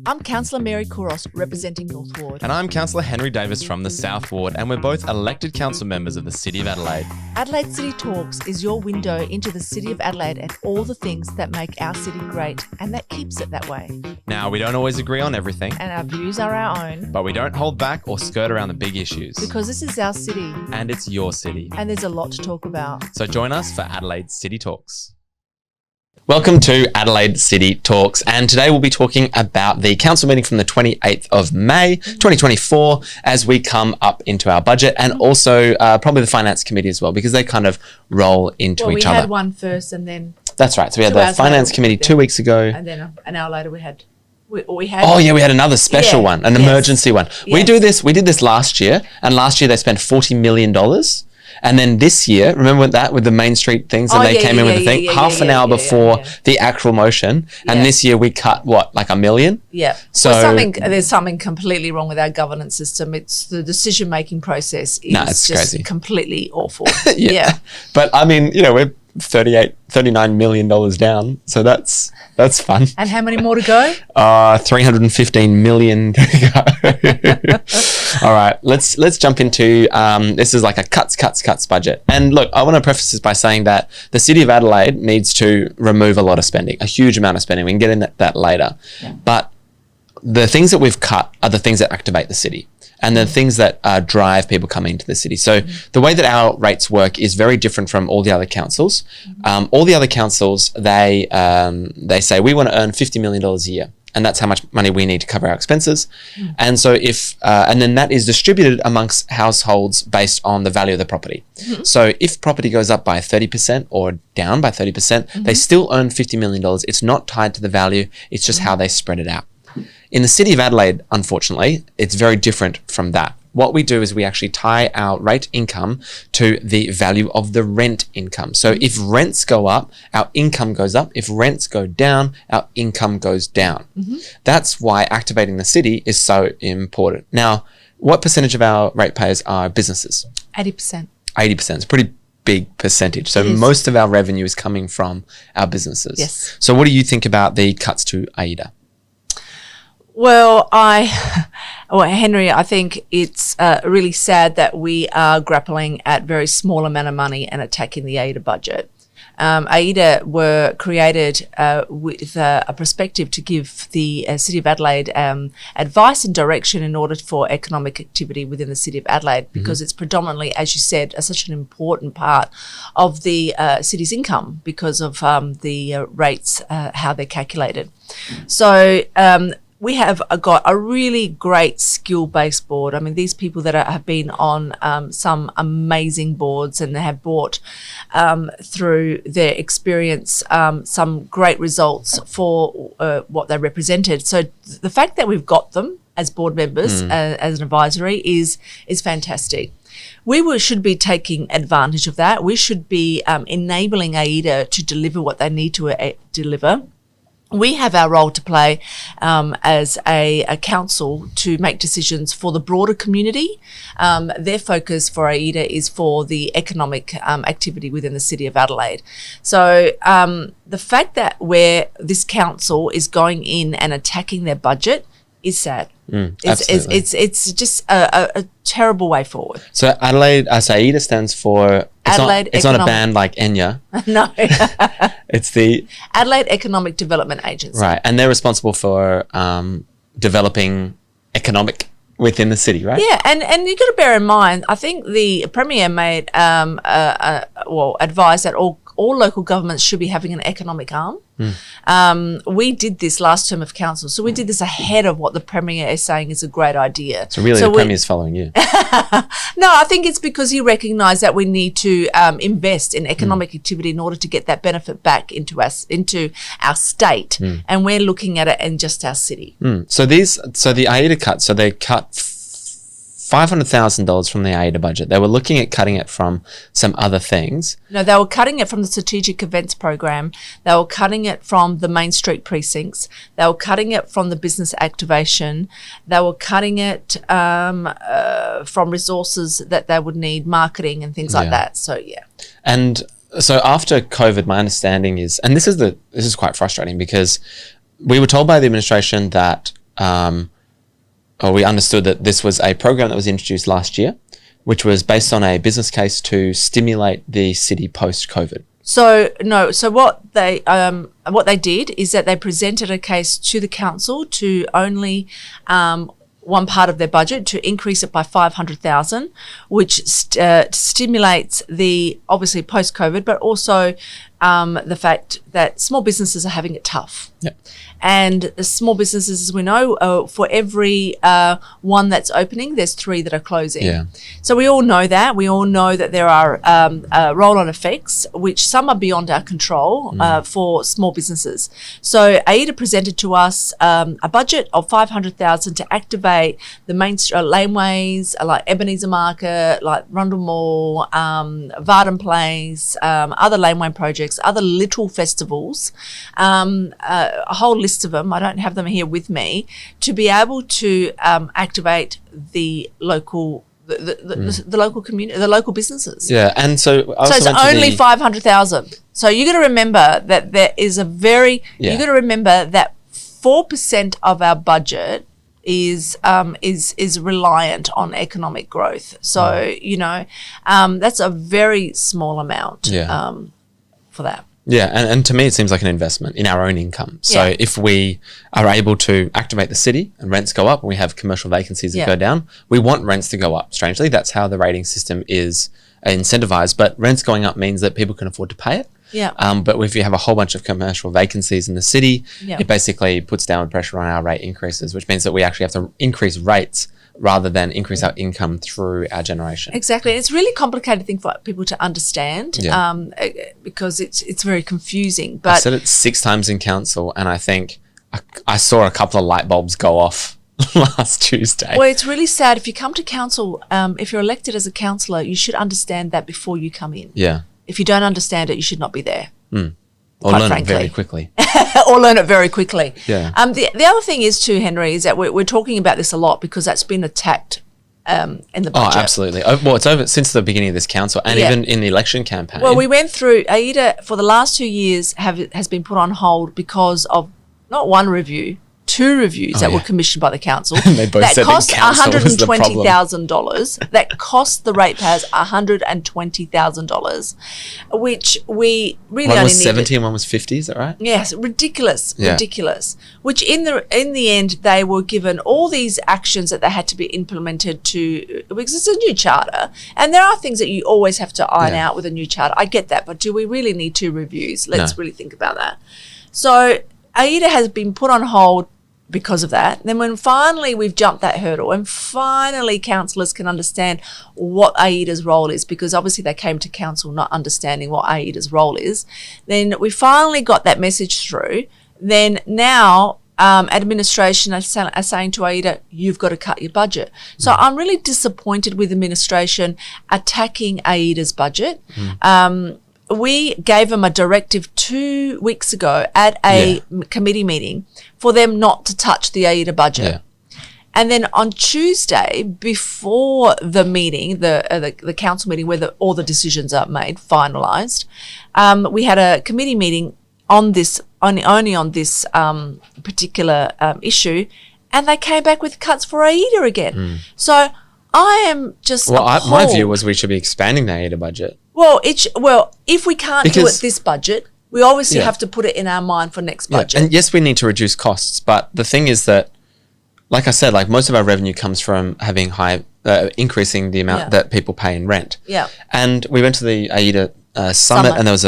I'm Councillor Mary representing North Ward. And I'm Councillor Henry Davis from the South Ward, and we're both elected council members of the City of Adelaide. Adelaide City Talks is your window into the City of Adelaide and all the things that make our city great, and that keeps it that way. Now, we don't always agree on everything, And our views are our own. but we don't hold back or skirt around the big issues. Because this is our city. And it's your city. And there's a lot to talk about. So join us for Adelaide City Talks. Welcome to Adelaide City Talks, and today we'll be talking about the council meeting from the 28th of May 2024 as we come up into our budget, and also probably the finance committee as well, because they kind of roll into each other. We had one first and then... That's right. So we had the finance committee 2 weeks ago. And then an hour later we had... we had another special one, an emergency one. Yes. We did this last year, and last year they spent $40 million. And then this year, remember that with the Main Street things, and they came in with the thing half an hour before the actual motion. And this year we cut like $1 million. Yeah. So there's something completely wrong with our governance system. It's the decision-making process is just crazy. Completely awful. Yeah. But I mean, we're $39 million down, so that's fun. And how many more to go? 315 million to go. All right, let's jump into this is like a cuts budget. And look, I want to preface this by saying that the City of Adelaide needs to remove a lot of spending, a huge amount of spending. We can get into that later. Yeah. But the things that we've cut are the things that activate the city, and the things that drive people coming into the city. So the way that our rates work is very different from all the other councils. All the other councils, they say we want to earn $50 million a year, and that's how much money we need to cover our expenses. And so and then that is distributed amongst households based on the value of the property. So if property goes up by 30% or down by 30%, they still earn $50 million. It's not tied to the value. It's just how they spread it out. In the City of Adelaide, unfortunately, it's very different from that. What we do is we actually tie our rate income to the value of the rent income. So if rents go up, our income goes up. If rents go down, our income goes down. That's why activating the city is so important. Now, what percentage of our ratepayers are businesses? 80%. 80%. It's a pretty big percentage. So most of our revenue is coming from our businesses. Yes. So what do you think about the cuts to AIDA? Well, Henry, I think it's really sad that we are grappling at very small amount of money and attacking the AIDA budget. AIDA were created with a perspective to give the City of Adelaide advice and direction in order for economic activity within the City of Adelaide, because it's predominantly, as you said, such an important part of the city's income because of the rates, how they're calculated. So we have got a really great skill-based board. I mean, these people that have been on some amazing boards, and they have brought through their experience some great results for what they represented. So the fact that we've got them as board members, as an advisory, is fantastic. We should be taking advantage of that. We should be enabling AIDA to deliver what they need to deliver. We have our role to play as a council to make decisions for the broader community. Their focus for AIDA is for the economic activity within the City of Adelaide. So the fact that this council is going in and attacking their budget is sad. It's just a terrible way forward. So AIDA stands for... It's not a band like Enya. No. It's the... Adelaide Economic Development Agency. Right, and they're responsible for developing economic within the city, right? Yeah, and you've got to bear in mind, I think the Premier made advised that all local governments should be having an economic arm. We did this last term of council, so we did this ahead of what the Premier is saying is a great idea. So really the Premier's following you? No, I think it's because he recognised that we need to invest in economic activity in order to get that benefit back into our state, and we're looking at it in just our city. So the AIDA cut, so they cut $500,000 from the AIDA budget. They were looking at cutting it from some other things. No, they were cutting it from the strategic events program. They were cutting it from the Main Street precincts. They were cutting it from the business activation. They were cutting it from resources that they would need, marketing and things like that. So, yeah. And so after COVID, my understanding is, and this is quite frustrating, because we were told by the administration that we understood that this was a program that was introduced last year, which was based on a business case to stimulate the city post-COVID. So no. So what they did is that they presented a case to the council to only one part of their budget to increase it by 500,000, which stimulates the obviously post-COVID, but also the fact that small businesses are having it tough. Yep. And the small businesses, as we know, for every one that's opening, there's 3 that are closing. Yeah. So we all know that. We all know that there are roll-on effects, which some are beyond our control for small businesses. So AIDA presented to us a budget of 500,000 to activate the main laneways like Ebenezer Market, like Rundle Mall, Varden Place, other laneway projects, other little festivals, a whole list of them. I don't have them here with me, to be able to activate the local the local community, the local businesses. Yeah, and so it's only 500,000. So you got to remember that there is a very you got to remember that 4% of our budget is reliant on economic growth. So that's a very small amount for that. Yeah, and to me, it seems like an investment in our own income. So if we are able to activate the city and rents go up and we have commercial vacancies that go down, we want rents to go up. Strangely, that's how the rating system is incentivized. But rents going up means that people can afford to pay it. Yeah. But if you have a whole bunch of commercial vacancies in the city, it basically puts downward pressure on our rate increases, which means that we actually have to increase rates rather than increase our income through our generation. Exactly. It's a really complicated thing for people to understand because it's very confusing. But I said it 6 times in council, and I think I saw a couple of light bulbs go off last Tuesday. Well, it's really sad. If you come to council, if you're elected as a councillor, you should understand that before you come in. Yeah. If you don't understand it, you should not be there. Or learn it very quickly. Or learn it very quickly. Yeah. The other thing is too, Henry, is that we're talking about this a lot because that's been attacked in the budget. Oh, absolutely. Well, it's over since the beginning of this council and even in the election campaign. Well, we went through, AIDA for the last 2 years has been put on hold because of not one review, 2 reviews that were commissioned by the council. They both said cost the council was the problem. $120,000. That cost the ratepayers $120,000, which we really one only was needed. 70 and one was 50. Is that right? Yes, ridiculous. Which in the end they were given all these actions that they had to be implemented because it's a new charter, and there are things that you always have to iron out with a new charter. I get that, but do we really need 2 reviews? Let's really think about that. So AIDA has been put on hold because of that. Then when finally we've jumped that hurdle and finally councillors can understand what AIDA's role is, because obviously they came to council not understanding what AIDA's role is, then we finally got that message through. Then now administration are saying to AIDA, you've got to cut your budget. So I'm really disappointed with administration attacking AIDA's budget. We gave them a directive 2 weeks ago at a committee meeting for them not to touch the AIDA budget. Yeah. And then on Tuesday, before the meeting, the council meeting where all the decisions are made, finalised, we had a committee meeting on this, only on this particular issue, and they came back with cuts for AIDA again. So I am just appalled. My view was we should be expanding the AIDA budget. Well, if we can't do it this budget, we obviously have to put it in our mind for next budget. And yes, we need to reduce costs, but the thing is that, like I said, like most of our revenue comes from having increasing the amount that people pay in rent. Yeah. And we went to the AIDA summit, and there was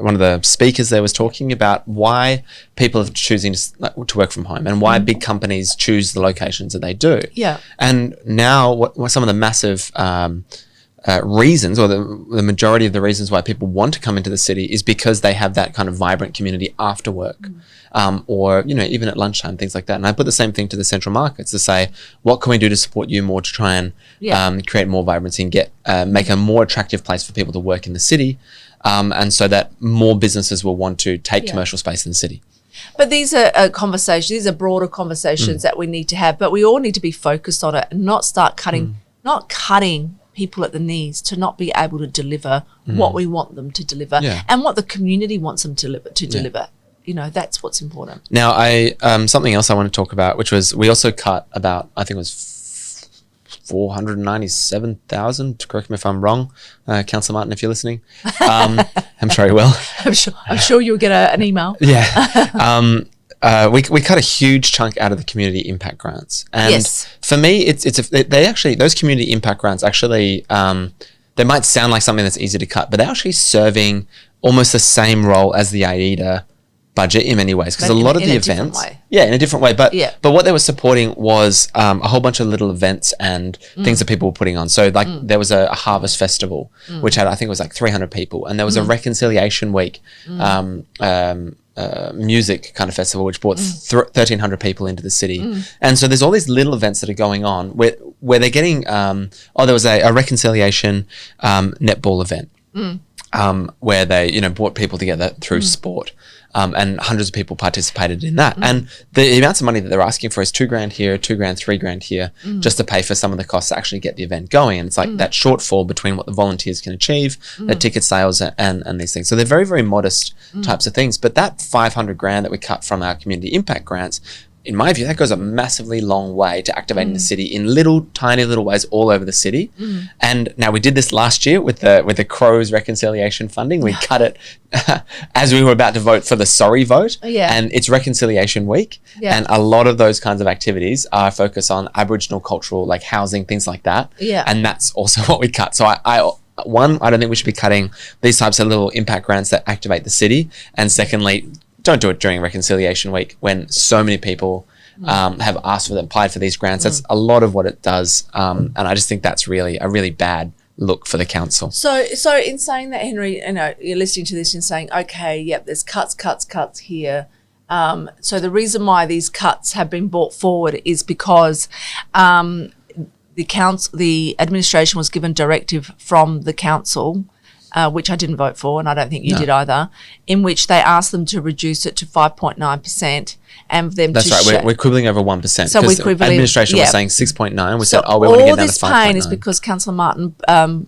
one of the speakers there was talking about why people are choosing to work from home and why big companies choose the locations that they do. Yeah. And now what some of the massive reasons, or the majority of the reasons why people want to come into the city, is because they have that kind of vibrant community after work, or even at lunchtime, things like that. And I put the same thing to the central markets to say, what can we do to support you more to try and create more vibrancy and make a more attractive place for people to work in the city, and so that more businesses will want to take commercial space in the city. But these are conversations. These are broader conversations that we need to have. But we all need to be focused on it and not start not cutting people at the knees to not be able to deliver what we want them to deliver and what the community wants them to deliver. that's what's important. Now, something else I want to talk about, which was we also cut about, I think it was 497,000. Correct me if I'm wrong, Councillor Martin, if you're listening. I'm sure you will. I'm sure you'll get an email. Yeah. We cut a huge chunk out of the community impact grants, and Yes. for me, those community impact grants actually they might sound like something that's easy to cut, but they're actually serving almost the same role as the AIDA budget in many ways, because a lot of the events, in a different way, but what they were supporting was a whole bunch of little events and things that people were putting on. So there was a harvest festival which had, I think it was like 300 people, and there was a reconciliation week music kind of festival which brought 1,300 people into the city. And so there's all these little events that are going on where they're getting there was a reconciliation netball event where they brought people together through sport. And hundreds of people participated in that. And the amounts of money that they're asking for is $2,000 here, $2,000, $3,000 here, just to pay for some of the costs to actually get the event going. And it's like that shortfall between what the volunteers can achieve, the ticket sales and these things. So they're very, very modest types of things. But that $500,000 that we cut from our community impact grants, in my view, that goes a massively long way to activating the city in tiny little ways all over the city. And now we did this last year with the Crows reconciliation funding. We cut it as we were about to vote for the sorry vote. And it's reconciliation week. And a lot of those kinds of activities are focused on Aboriginal cultural, like housing, things like that. And that's also what we cut. So I don't think we should be cutting these types of little impact grants that activate the city. And secondly, don't do it during reconciliation week when so many people have asked for them, applied for these grants. That's a lot of what it does. And I just think that's really a really bad look for the council. So in saying that, Henry, you're listening to this and saying, okay, yep, there's cuts here. So the reason why these cuts have been brought forward is because the administration was given directive from the council, which I didn't vote for, and I don't think you did either, in which they asked them to reduce it to 5.9%, and them That's right. We're quibbling over 1%. So we're quibbling. Administration was saying 6.9. We said, we want to get down to 5.9. All this pain is because Councillor Martin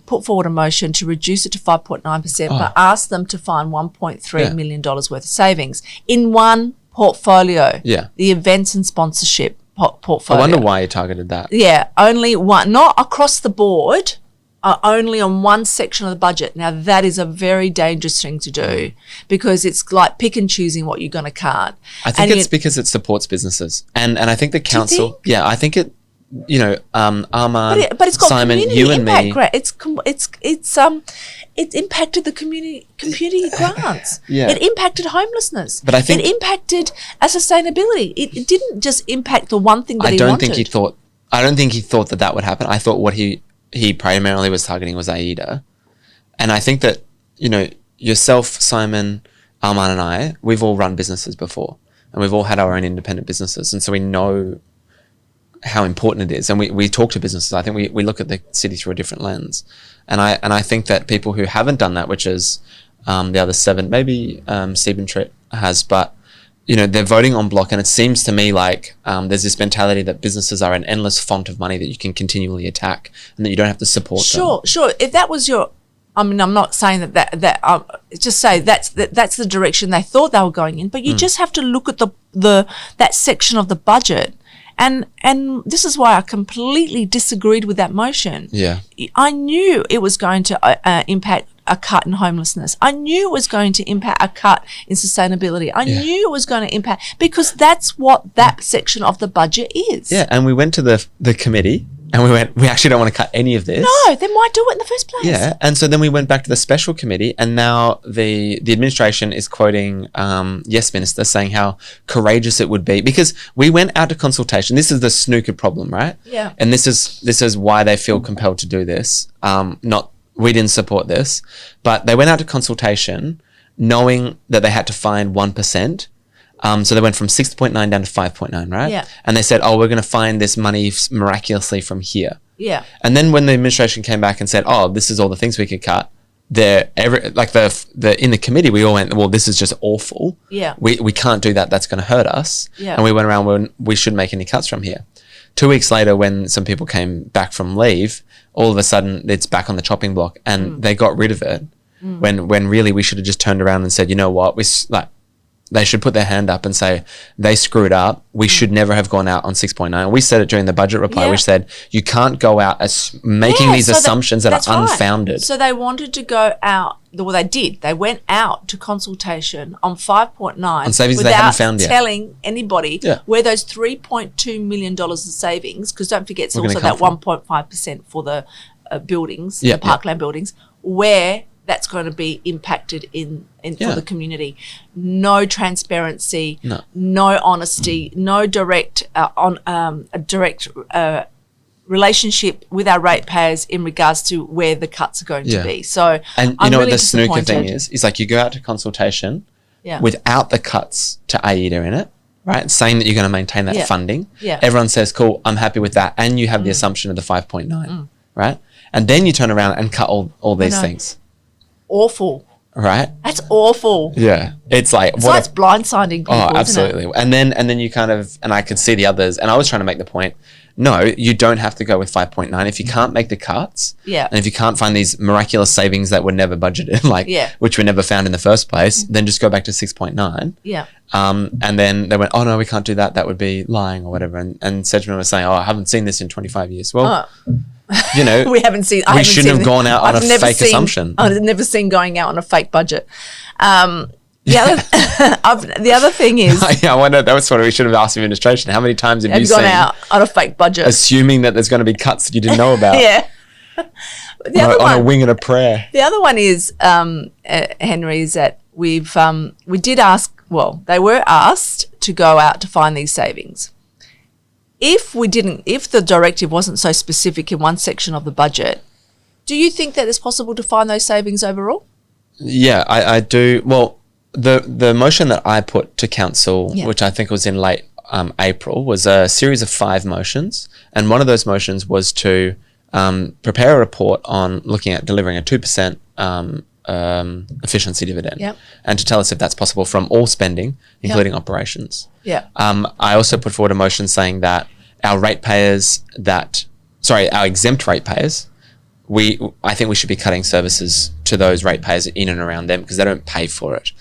put forward a motion to reduce it to 5.9%, but asked them to find $1.3 million worth of savings in one portfolio. Yeah. The events and sponsorship portfolio. I wonder why you targeted that. Yeah, only one, not across the board. Only on one section of the budget. Now, that is a very dangerous thing to do because it's like pick and choosing what you're going to cut. I think it's because it supports businesses. And I think the council, I think it, Armand, but it's got Simon, you and me. It impacted the community grants. Yeah. It impacted homelessness. But I think it impacted sustainability. It didn't just impact the one thing that he wanted. I don't think he thought that would happen. I thought what he primarily was targeting was AIDA. And I think that, yourself, Simon, Armand and I, we've all run businesses before and we've all had our own independent businesses. And so we know how important it is. And we talk to businesses. I think we look at the city through a different lens. And I think that people who haven't done that, which is the other 7, maybe Stephen Tritt has, but they're voting en bloc, and it seems to me like there's this mentality that businesses are an endless font of money that you can continually attack and that you don't have to support them. Sure. If that was I'm not saying that just say that's the direction they thought they were going in, but you just have to look at that section of the budget. And this is why I completely disagreed with that motion. Yeah. I knew it was going to impact a cut in homelessness. I knew it was going to impact a cut in sustainability. I knew it was going to impact, because that's what that section of the budget is. Yeah, and we went to the committee and we actually don't want to cut any of this. No, then why do it in the first place? Yeah, and so then we went back to the special committee, and now the administration is quoting Yes Minister saying how courageous it would be, because we went out to consultation. This is the snooker problem, right? Yeah. And this is why they feel compelled to do this. We didn't support this, but they went out to consultation knowing that they had to find 1%. So they went from 6.9 down to 5.9, right? Yeah. And they said, we're going to find this money miraculously from here. Yeah. And then when the administration came back and said, this is all the things we could cut, in the committee, we all went, well, this is just awful. Yeah. We can't do that. That's going to hurt us. Yeah. And we went around, we shouldn't make any cuts from here. 2 weeks later, when some people came back from leave, all of a sudden it's back on the chopping block, and they got rid of it when really we should have just turned around and said, you know what, they should put their hand up and say they screwed up. We should never have gone out on 6.9. We said it during the budget reply. We said you can't go out as making these assumptions that are unfounded. Right. So they wanted to go out. Well, they did. They went out to consultation on 5.9 on savings they hadn't found yet, telling anybody where those $3.2 million of savings, because don't forget it's also that 1.5% for the buildings, the parkland buildings, where that's going to be impacted in for the community. No transparency, no honesty, no direct relationship with our ratepayers in regards to where the cuts are going to be. So, and you know what the snooker thing is like you go out to consultation without the cuts to AIDA in it, right? Saying that you're going to maintain that funding. Yeah. Everyone says, cool, I'm happy with that. And you have the assumption of the 5.9, right? And then you turn around and cut all these things. Awful. Right? That's awful. Yeah. It's like it's blindsiding people. Oh, absolutely. Isn't it? And then you kind of, and I could see the others, and I was trying to make the point, no, you don't have to go with 5.9 if you can't make the cuts. Yeah. And if you can't find these miraculous savings that were never budgeted, which were never found in the first place, then just go back to 6.9. Yeah. And then they went, oh no, we can't do that. That would be lying or whatever. And Sedgman was saying, oh, I haven't seen this in 25 years. Well, you know, we shouldn't have gone out on a fake assumption. I've never seen going out on a fake budget. The other thing is, I wonder, that was what we should have asked the administration. How many times have you gone out on a fake budget, assuming that there's going to be cuts that you didn't know about? Yeah. On a wing and a prayer. The other one is, Henry, is that we did ask. Well, they were asked to go out to find these savings. If the directive wasn't so specific in one section of the budget, do you think that it's possible to find those savings overall? Yeah, I do. Well, the motion that I put to council, which I think was in late April, was a series of 5 motions. And one of those motions was to prepare a report on looking at delivering a 2% efficiency dividend, and to tell us if that's possible from all spending, including operations. Yeah. I also put forward a motion saying that our exempt ratepayers, I think we should be cutting services to those ratepayers in and around them because they don't pay for it.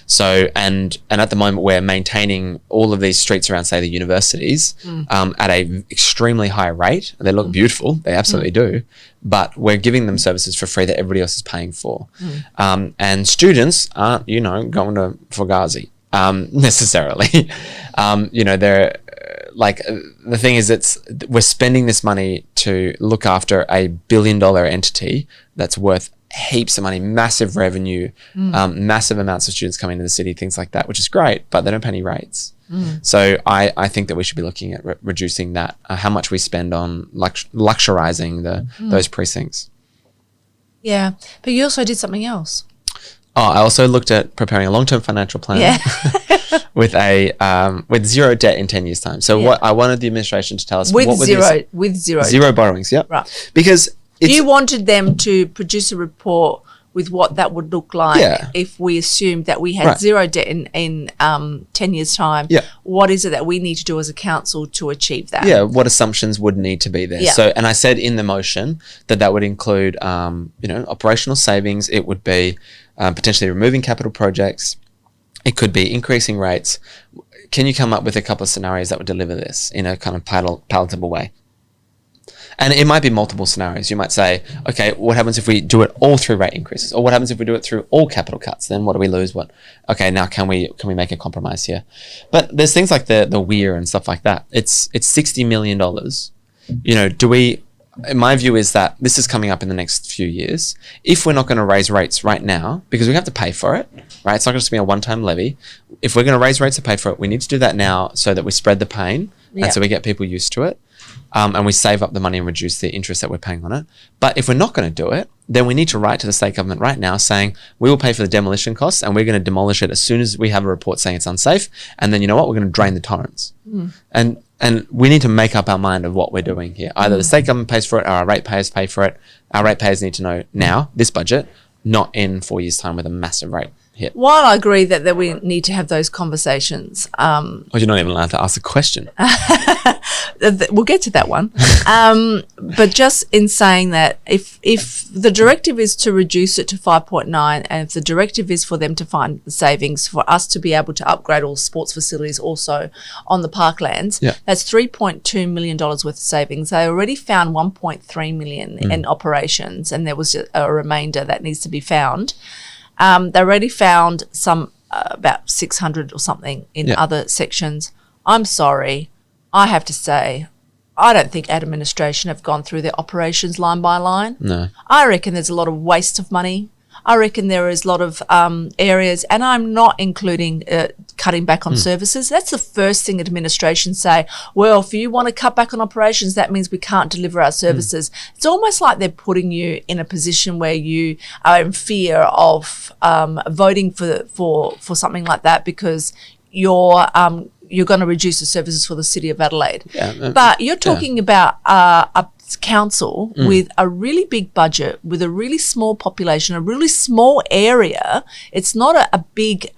So, and at the moment we're maintaining all of these streets around, say, the universities at a extremely high rate. They look beautiful, they absolutely do, but we're giving them services for free that everybody else is paying for. And students aren't, going to Fugazi necessarily. They're like, the thing is, we're spending this money to look after a $1 billion entity that's worth heaps of money, massive revenue, massive amounts of students coming to the city, things like that, which is great, but they don't pay any rates. So I think that we should be looking at reducing that, how much we spend on luxurizing those precincts. Yeah, but you also did something else. Oh, I also looked at preparing a long-term financial plan with zero debt in 10 years' time. So what I wanted the administration to tell us with zero borrowings. Yep. Right. Because you wanted them to produce a report with what that would look like if we assumed that we had zero debt in 10 years' time. Yeah. What is it that we need to do as a council to achieve that? Yeah, what assumptions would need to be there. Yeah. So, and I said in the motion that would include, operational savings. It would be potentially removing capital projects. It could be increasing rates. Can you come up with a couple of scenarios that would deliver this in a kind of palatable way? And it might be multiple scenarios. You might say, okay, what happens if we do it all through rate increases? Or what happens if we do it through all capital cuts? Then what do we lose? Okay, now can we make a compromise here? But there's things like the WEIR and stuff like that. It's $60 million. My view is that this is coming up in the next few years. If we're not going to raise rates right now, because we have to pay for it, right? It's not just going to be a one-time levy. If we're going to raise rates to pay for it, we need to do that now so that we spread the pain and so we get people used to it. And we save up the money and reduce the interest that we're paying on it. But if we're not going to do it, then we need to write to the state government right now saying we will pay for the demolition costs and we're going to demolish it as soon as we have a report saying it's unsafe. And then you know what? We're going to drain the torrents. And we need to make up our mind of what we're doing here. Either the state government pays for it or our ratepayers pay for it. Our ratepayers need to know now, this budget, not in 4 years' time with a massive rate hit. While I agree that we need to have those conversations. You're not even allowed to ask a question. we'll get to that one. But just in saying that if the directive is to reduce it to 5.9, and if the directive is for them to find the savings for us to be able to upgrade all sports facilities also on the parklands, that's $3.2 million worth of savings. They already found 1.3 million in operations, and there was a remainder that needs to be found. They already found some about 600 or something in other sections. I'm sorry, I have to say, I don't think administration have gone through their operations line by line. No. I reckon there's a lot of waste of money. I reckon there is a lot of areas, and I'm not including cutting back on services. That's the first thing administration say. Well, if you want to cut back on operations, that means we can't deliver our services. It's almost like they're putting you in a position where you are in fear of voting for something like that because you're going to reduce the services for the City of Adelaide. But you're talking about a council with a really big budget, with a really small population, a really small area. It's not a big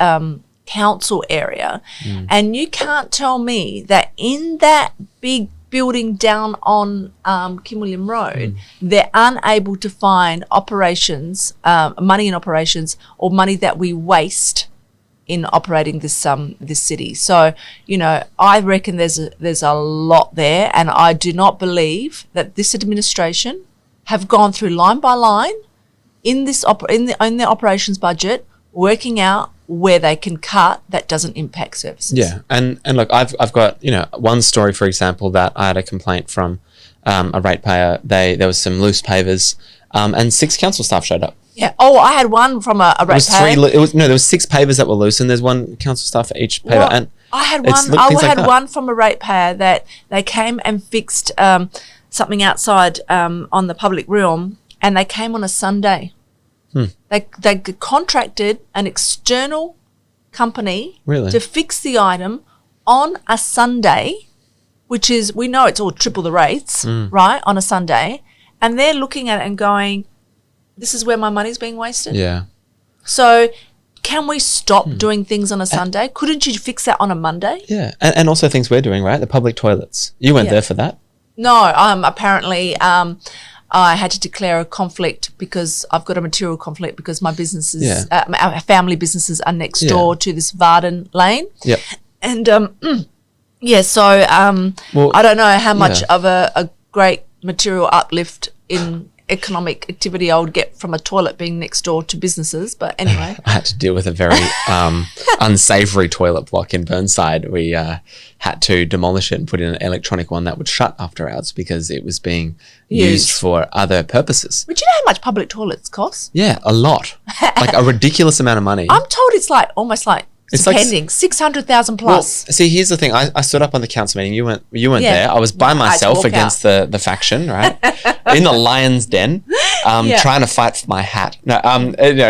council area. And you can't tell me that in that big building down on Kim William Road, they're unable to find operations, money in operations, or money that we waste in operating this city. So, I reckon there's a lot there, and I do not believe that this administration have gone through line by line in their operations budget, working out where they can cut that doesn't impact services. Yeah, and look, I've got one story, for example, that I had a complaint from a ratepayer. There was some loose pavers, and 6 council staff showed up. Yeah. Oh, I had one from a ratepayer. There was 6 pavers that were loose, and there's one council staff for each paver. And I had one. I had one from a ratepayer that they came and fixed something outside on the public realm, and they came on a Sunday. They contracted an external company to fix the item on a Sunday, which is, we know it's all triple the rates, right, on a Sunday, and they're looking at it and going, this is where my money's being wasted. Yeah. So can we stop doing things on a Sunday? Couldn't you fix that on a Monday? Yeah. And also things we're doing, right? The public toilets. You weren't there for that. No, apparently I had to declare a conflict because I've got a material conflict because my businesses, our family businesses are next door to this Varden lane. Yep. And so I don't know how much of a great material uplift in economic activity I would get from a toilet being next door to businesses, but anyway. I had to deal with a very unsavoury toilet block in Burnside. We had to demolish it and put in an electronic one that would shut after hours because it was being used for other purposes. But you know how much public toilets cost? Yeah, a lot. Like a ridiculous amount of money. I'm told it's like almost like pending 600,000 plus. Well, see, here's the thing. I stood up on the council meeting. You weren't there. I was by myself against the faction, right? In the lion's den, trying to fight for my hat. No,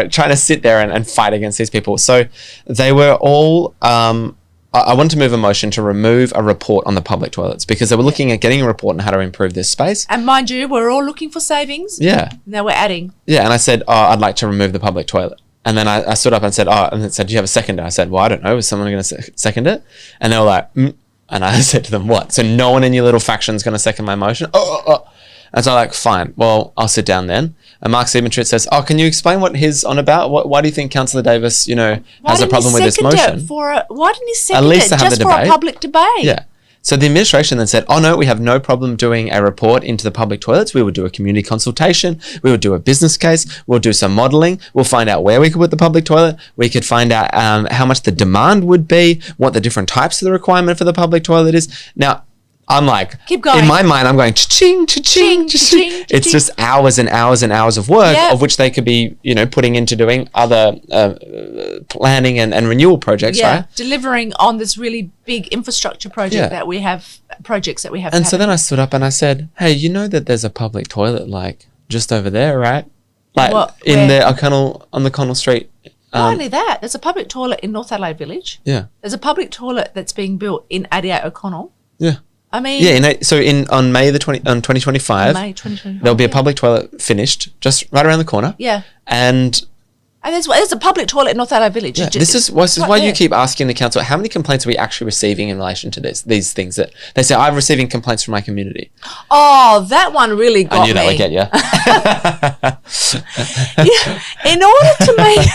trying to sit there and fight against these people. So they were all. I wanted to move a motion to remove a report on the public toilets because they were looking at getting a report on how to improve this space. And mind you, we're all looking for savings. Yeah. Now we're adding. Yeah, and I said, I'd like to remove the public toilet. And then I stood up and said, do you have a seconder? I said, well, I don't know. Is someone going to second it? And they were like, And I said to them, what? So no one in your little faction is going to second my motion? And so I'm like, fine. Well, I'll sit down then. And Mark Siebenschutz says, can you explain what he's on about? Why do you think Councillor Davis, has a problem with this motion? Why didn't he second it just for a public debate? Yeah. So the administration then said, no, we have no problem doing a report into the public toilets. We would do a community consultation. We would do a business case. We'll do some modelling. We'll find out where we could put the public toilet. We could find out how much the demand would be, what the different types of the requirement for the public toilet is. Now, I'm like, keep going. In my mind, I'm going cha-ching, cha-ching, cha-ching. It's just hours and hours and hours of work of which they could be, putting into doing other planning and renewal projects, right? Delivering on this really big infrastructure project that we have, projects that we have. And so then I stood up and I said, hey, you know that there's a public toilet like just over there, right? Like on the Connell Street. Not only that, there's a public toilet in North Adelaide Village. Yeah. There's a public toilet that's being built in 88 O'Connell. Yeah. I mean, on May 2025, there'll be a public toilet finished just right around the corner. Yeah. And And there's a public toilet in North Adelaide Village. Yeah, this is why you keep asking the council, how many complaints are we actually receiving in relation to these things that they say, I'm receiving complaints from my community. Oh, that one really got me. I knew that would get you. Yeah, in order to make...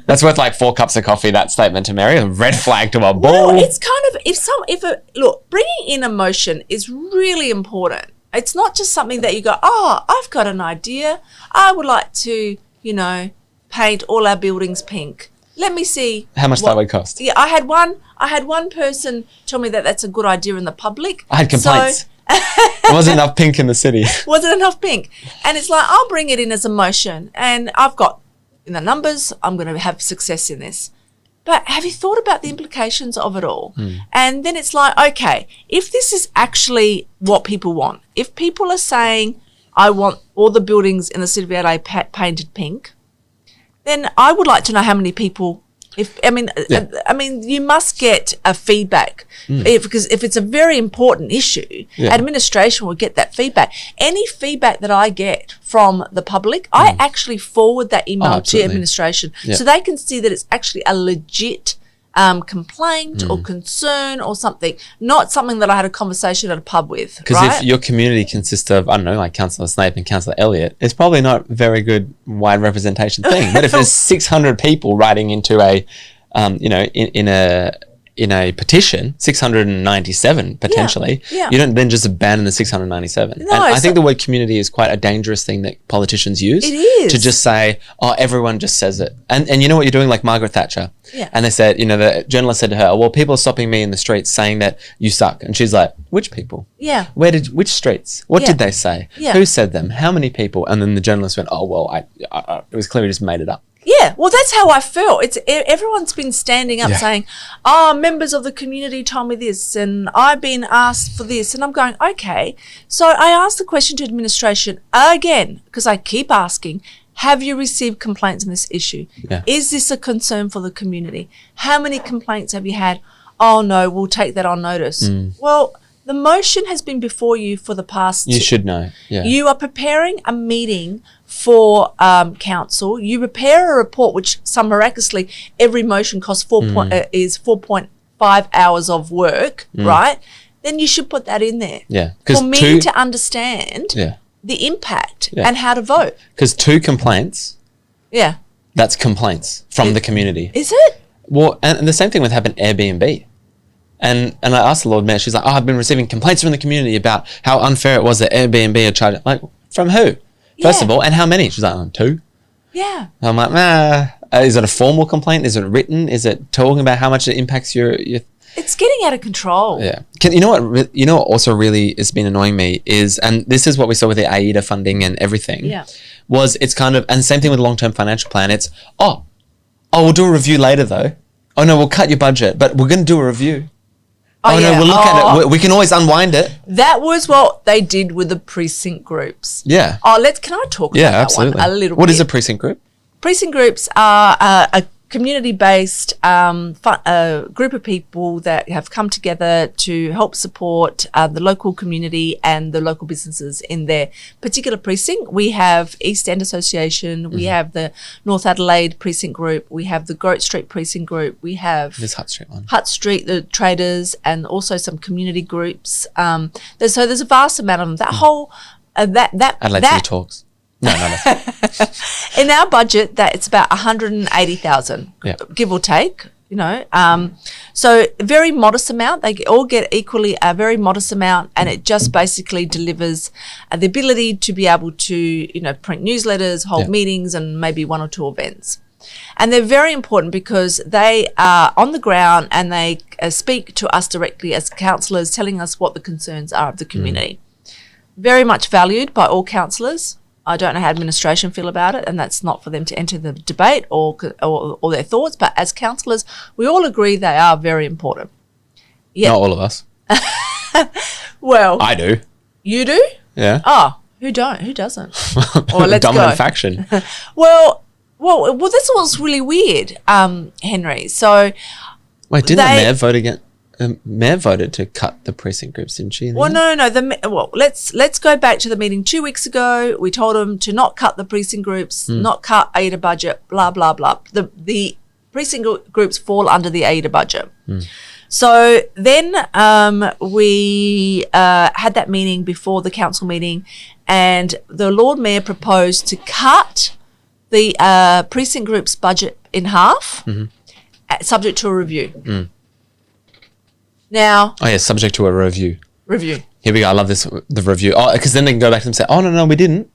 That's worth like 4 cups of coffee, that statement to Mary. A red flag to a ball. Well, it's kind of, look, bringing in emotion is really important. It's not just something that you go, oh, I've got an idea. I would like to, paint all our buildings pink. Let me see how much that would cost. Yeah, I had one person tell me that that's a good idea in the public. I had complaints. There wasn't enough pink in the city. Wasn't enough pink. And it's like, I'll bring it in as a motion, and I've got in the numbers, I'm going to have success in this. But have you thought about the implications of it all? And then it's like, okay, if this is actually what people want, if people are saying, I want all the buildings in the city of Adelaide painted pink, then I would like to know how many people. I mean, you must get a feedback because if it's a very important issue, administration will get that feedback. Any feedback that I get from the public, I actually forward that email to administration so they can see that it's actually a legit complaint or concern or something, not something that I had a conversation at a pub with. Because if your community consists of, I don't know, like Councillor Snape and Councillor Elliott, it's probably not a very good wide representation thing. But if there's 600 people writing into a, in a petition, 697 potentially, you don't then just abandon the 697. No, and I think the word community is quite a dangerous thing that politicians use. It is. To just say, oh, everyone just says it. And you know what you're doing, like Margaret Thatcher. Yeah. And they said, the journalist said to her, well, people are stopping me in the streets saying that you suck. And she's like, which people? Yeah. Which streets? What did they say? Yeah. Who said them? How many people? And then the journalist went, oh, well, it was clearly just made it up. Yeah, well, that's how I felt. Everyone's been standing up saying, oh, members of the community told me this and I've been asked for this. And I'm going, okay. So I asked the question to administration again, because I keep asking, have you received complaints on this issue? Yeah. Is this a concern for the community? How many complaints have you had? Oh, no, we'll take that on notice. Well, the motion has been before you for the past... You should know. Yeah. You are preparing a meeting for council. You prepare a report, which some miraculously every motion costs 4.5 hours of work, right? Then you should put that in there. Yeah. For me to understand the impact and how to vote. Because 2 complaints, that's complaints from the community. Is it? Well, and the same thing with happened Airbnb. And I asked the Lord Mayor, she's like, oh, I've been receiving complaints from the community about how unfair it was that Airbnb had charged. Like, from who? First of all, and how many? She's like, 2. Yeah. And I'm like, is it a formal complaint? Is it written? Is it talking about how much it impacts your It's getting out of control. Yeah. You know what also really has been annoying me is, and this is what we saw with the AIDA funding and everything, was it's kind of, and same thing with the long-term financial plan, it's, we'll do a review later though. Oh no, we'll cut your budget, but we're going to do a review. No, we'll look at it. We can always unwind it. That was what they did with the precinct groups. Yeah. Can I talk about that one a little bit? What is a precinct group? Precinct groups are a community-based group of people that have come together to help support the local community and the local businesses in their particular precinct. We have East End Association, we have the North Adelaide Precinct Group, we have the Goat Street Precinct Group, we have this Hutt Street one. Hutt Street, the traders, and also some community groups. There's a vast amount of them. That whole Adelaide City Talks. No. In our budget, that it's about 180,000, give or take. So very modest amount. They all get equally a very modest amount, and it just basically delivers the ability to be able to print newsletters, hold meetings, and maybe 1 or 2 events. And they're very important because they are on the ground and they speak to us directly as councillors, telling us what the concerns are of the community. Very much valued by all councillors. I don't know how administration feel about it, and that's not for them to enter the debate or their thoughts. But as councillors, we all agree they are very important. Not all of us. Well, I do. You do? Yeah. Oh, who don't? Who doesn't? Or let's Dominant faction. Well, this was really weird, Henry. So wait, didn't the mayor vote again? Mayor voted to cut the precinct groups, didn't she? Well, no. Let's go back to the meeting 2 weeks ago. We told them to not cut the precinct groups, not cut AIDA budget, blah, blah, blah. The precinct groups fall under the AIDA budget. So then we had that meeting before the council meeting, and the Lord Mayor proposed to cut the precinct group's budget in half, subject to a review. Now, subject to a review. Here we go. I love this, the review. Oh, because then they can go back and say, oh, no, we didn't.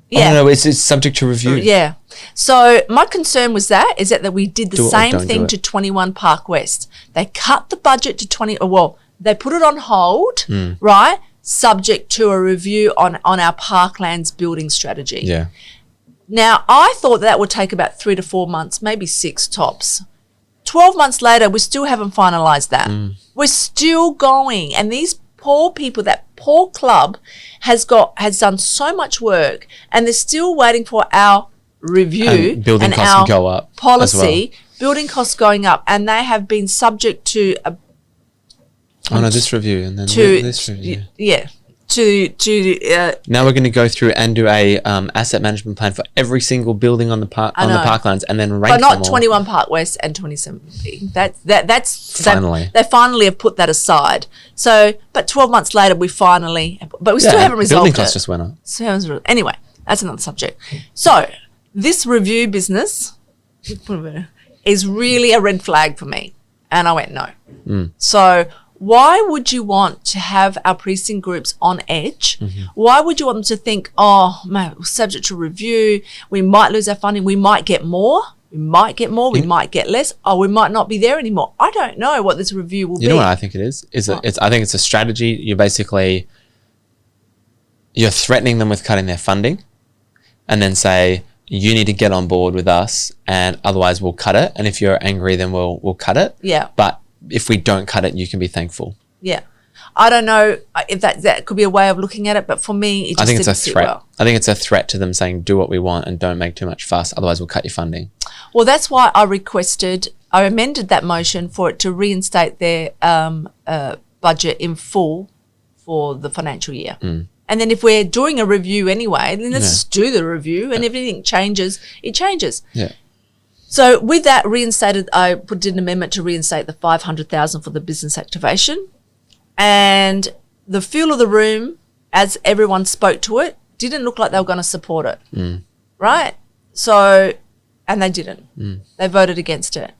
Yeah. Oh, no, it's subject to review. Yeah. So my concern was that we did the same thing to 21 Park West. They cut the budget to they put it on hold, right? Subject to a review on our parklands building strategy. Yeah. Now, I thought that would take about 3 to 4 months, maybe 6 tops. 12 months later, we still haven't finalised that. We're still going. And these poor people, that poor club has done so much work, and they're still waiting for our review and building costs our go up policy. Building costs going up, and they have been subject to this review and then this review. Yeah. Now we're going to go through and do a asset management plan for every single building on the parklands, and then rank them all. But not 21 Park West and 27B. That's finally. They finally have put that aside. So, but 12 months later, we still haven't resolved building costs just went up. Anyway, that's another subject. So this review business is really a red flag for me, and I went no. So, why would you want to have our precinct groups on edge? Why would you want them to think, oh, man, subject to review, we might lose our funding, we might get more, we might get less, we might not be there anymore. I don't know what this review will be. You know what I think it is? I think it's a strategy. You're threatening them with cutting their funding, and then say, you need to get on board with us, and otherwise we'll cut it. And if you're angry, then we'll cut it. Yeah. But if we don't cut it, you can be thankful. Yeah. I don't know if that could be a way of looking at it, but for me, I think it's a threat. I think it's a threat to them saying, do what we want and don't make too much fuss, otherwise we'll cut your funding. Well, that's why I amended that motion for it to reinstate their budget in full for the financial year. And then if we're doing a review anyway, then let's just do the review, and if anything changes, it changes. Yeah. So with that reinstated, I put in an amendment to reinstate the $500,000 for the business activation, and the feel of the room, as everyone spoke to it, didn't look like they were going to support it, right? So, and they didn't. They voted against it.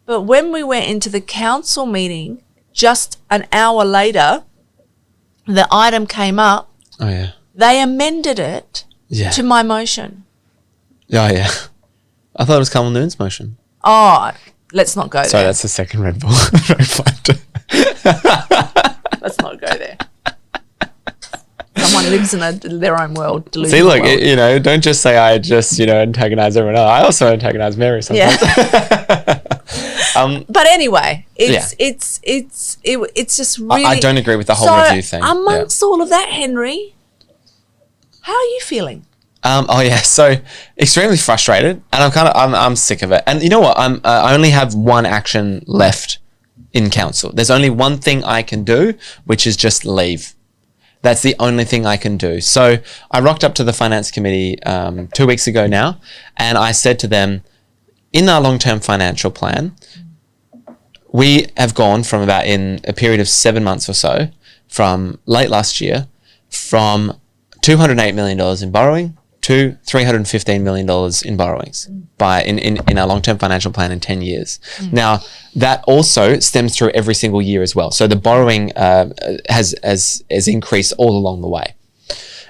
But when we went into the council meeting, just an hour later, the item came up. Oh yeah. They amended it to my motion. Oh yeah. I thought it was Carmel Noon's motion. Oh, let's not go there. Sorry, that's the second Red Bull. Let's not go there. Someone lives in their own world. See, look, world. Don't just say I just, antagonize everyone else. I also antagonize Mary sometimes. Yeah. But anyway, it's just really. I don't agree with the whole review thing. Amongst all of that, Henry, how are you feeling? So extremely frustrated, and I'm sick of it. And you know what? I only have one action left in council. There's only one thing I can do, which is just leave. That's the only thing I can do. So I rocked up to the finance committee 2 weeks ago now, and I said to them, in our long-term financial plan, we have gone from about, in a period of 7 months or so, from late last year, from $208 million in borrowing to $315 million in borrowings in our long-term financial plan in 10 years. Now, that also stems through every single year as well. So the borrowing has increased all along the way.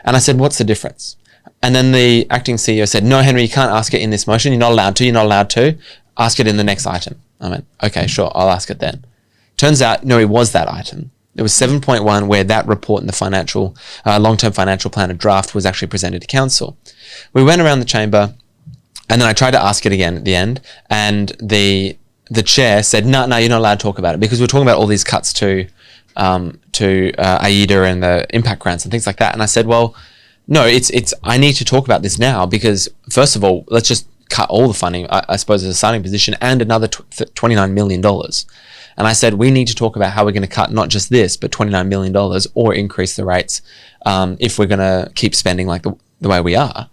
And I said, what's the difference? And then the acting CEO said, no, Henry, you can't ask it in this motion. You're not allowed to. Ask it in the next item. I went, okay, sure, I'll ask it then. Turns out, no, it was that item. It was 7.1 where that report in the financial, long-term financial plan, a draft, was actually presented to council. We went around the chamber, and then I tried to ask it again at the end, and the chair said, no, you're not allowed to talk about it, because we're talking about all these cuts to AIDA and the impact grants and things like that. And I said, well, no, I need to talk about this now, because first of all, let's just cut all the funding, I suppose, as a starting position, and another $29 million. And I said, we need to talk about how we're going to cut not just this, but $29 million or increase the rates if we're going to keep spending like the way we are.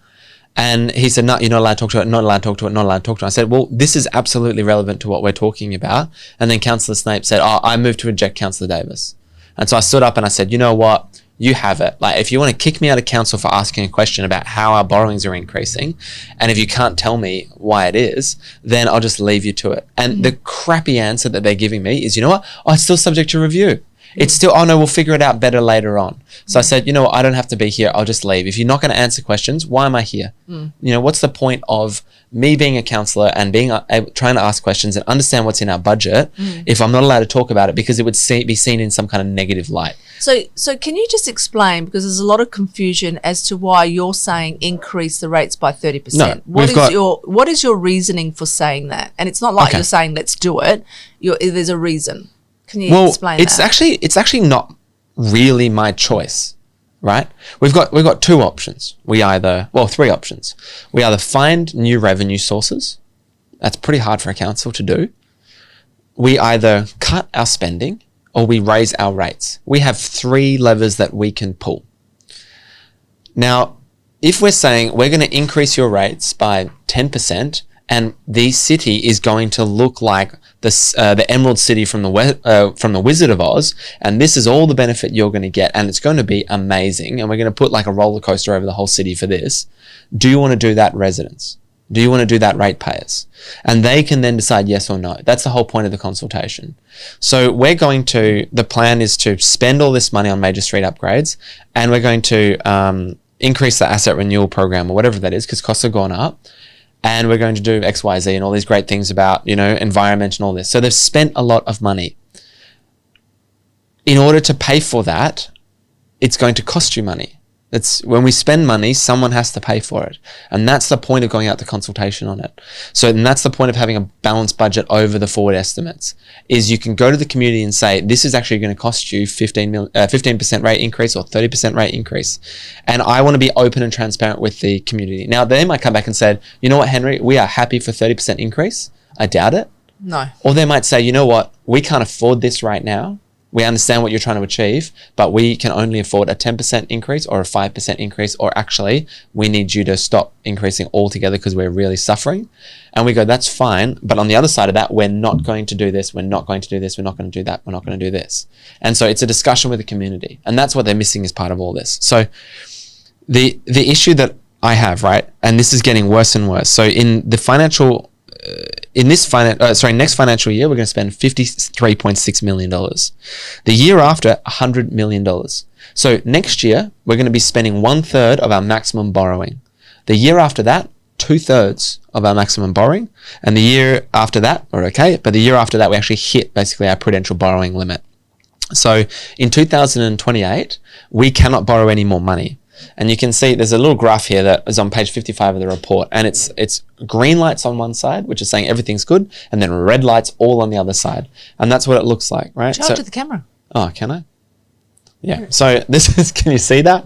And he said, no, you're not allowed to talk to it, not allowed to talk to it, not allowed to talk to it. I said, well, this is absolutely relevant to what we're talking about. And then Councillor Snape said, I move to reject Councillor Davis. And so I stood up and I said, you know what? You have it. Like, if you want to kick me out of council for asking a question about how our borrowings are increasing, and if you can't tell me why it is, then I'll just leave you to it. And the crappy answer that they're giving me is, you know what? Oh, it's still subject to review. It's still, oh no, we'll figure it out better later on. So I said, you know what? I don't have to be here. I'll just leave. If you're not going to answer questions, why am I here? You know, what's the point of me being a councillor and being trying to ask questions and understand what's in our budget if I'm not allowed to talk about it because it would be seen in some kind of negative light? So can you just explain, because there's a lot of confusion as to why you're saying increase the rates by 30%. No, what is your reasoning for saying that? And it's not like you're saying let's do it. There's a reason. Can you explain that? It's actually not really my choice, right? We've got two options. Three options. We either find new revenue sources. That's pretty hard for a council to do. We either cut our spending or we raise our rates. We have three levers that we can pull. Now, if we're saying we're going to increase your rates by 10% and the city is going to look like the Emerald City from the Wizard of Oz, and this is all the benefit you're going to get, and it's going to be amazing, and we're going to put like a roller coaster over the whole city for this. Do you want to do that, residents? Do you want to do that, ratepayers? And they can then decide yes or no. That's the whole point of the consultation. So the plan is to spend all this money on major street upgrades, and we're going to increase the asset renewal program or whatever that is, because costs have gone up. And we're going to do X, Y, Z and all these great things about, environment and all this. So they've spent a lot of money. In order to pay for that, it's going to cost you money. When we spend money, someone has to pay for it. And that's the point of going out to consultation on it. And that's the point of having a balanced budget over the forward estimates, is you can go to the community and say, this is actually going to cost you 15% rate increase or 30% rate increase. And I want to be open and transparent with the community. Now, they might come back and say, you know what, Henry, we are happy for 30% increase. I doubt it. No. Or they might say, you know what, we can't afford this right now. We understand what you're trying to achieve, but we can only afford a 10% increase or a 5% increase, or actually we need you to stop increasing altogether because we're really suffering. And we go, that's fine. But on the other side of that, we're not going to do this. We're not going to do this. We're not going to do that. We're not going to do this. And so it's a discussion with the community. And that's what they're missing as part of all this. So the issue that I have, right, and this is getting worse and worse. So in the next financial year, we're going to spend $53.6 million. The year after, $100 million. So next year, we're going to be spending 1/3 of our maximum borrowing. The year after that, 2/3 of our maximum borrowing. And the year after that, we're okay. But the year after that, we actually hit basically our prudential borrowing limit. So in 2028, we cannot borrow any more money. And you can see there's a little graph here that is on page 55 of the report, and it's green lights on one side, which is saying everything's good, and then red lights all on the other side. And that's what it looks like, right? Show it to the camera. Oh, can I? Yeah. So this is, can you see that?